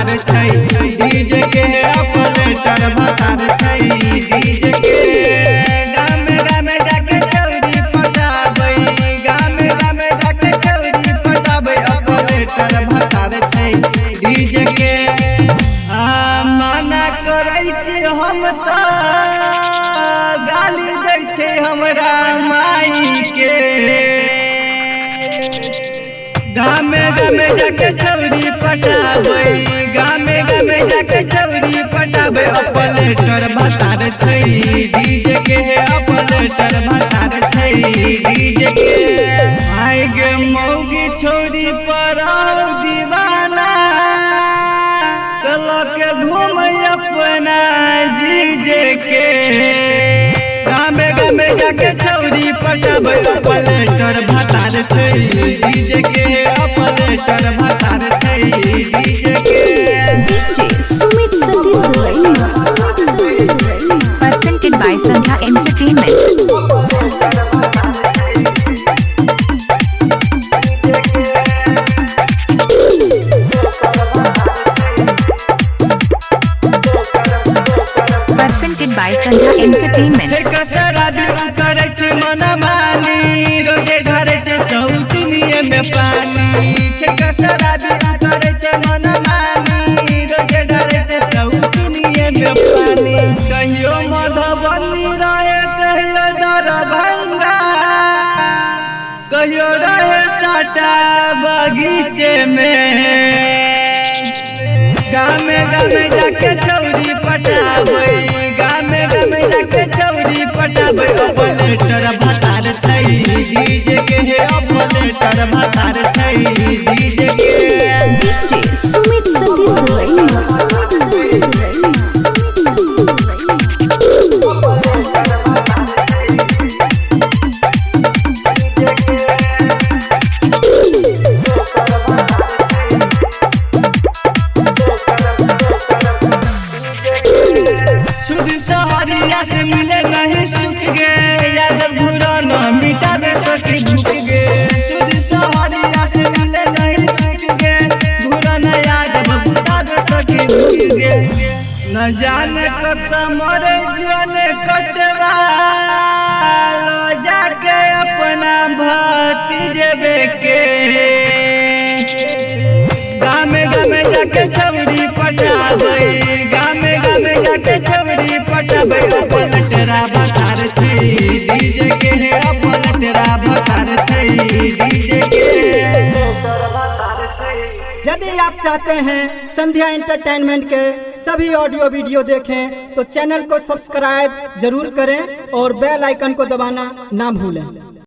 DJ के operator भतार छै डीजे के गामे गामे जाके चौरी पटाबै गामे जाके चौरी पटाबै ऑपरेटर भतार छै डीजे के मना करै छी हम त गाली दै छै हमरा माई के गामे गामे जाके चौरी पटाबै गामे जाके चौरी पटाबै ऑपरेटर भतार छै डीजे के ऑपरेटर भतार छै डीजे के आइ गे मौगी छोरी पर दीवाना कल के घूम अपना जीजे के गामे जाके चौरी पटाबै ऑपरेटर भतार छै डीजे के ऑपरेटर भतार छै डीजे के DJ Sumit Satish presented by Sandhya Entertainment. Presented by Sandhya Entertainment. करे छै मनमानी रोजे ढारे छै सौतुनिए में पानी शराबी करे छै मनमानी रोजे ढारे छै सौतुनिए में पानी कहियो मधुबनी रहे कहियो दरभंगा कहियो रहे साटा बगीचे में गामे जाके चौरी पटाबै गामे जाके चौरी पटाबै ऑपरेटर भतार छै डीजे के ऑपरेटर भतार छै डीजे के DJ Sumit Satish सुधी सहरिया से मिले नहीं सुख गे यादव घूरा न मिटाबे सकी भूख गे सुधी सहरिया से मिले नहीं सुख गे घूरा न यादव मिटाबे सकी भूख गे न जाने कत मरे जाने कटवा लो जाके अपना भतीजे के गामे जाके छौरी पटाबै गामे जाके छौरी पटाबै ऑपरेटरा भतार छै डीजे के ऑपरेटरा भतार छै डीजे के। यदि आप चाहते हैं संध्या एंटरटेनमेंट के सभी ऑडियो वीडियो देखें तो चैनल को सब्सक्राइब जरूर करें और बेल आइकन को दबाना ना भूलें।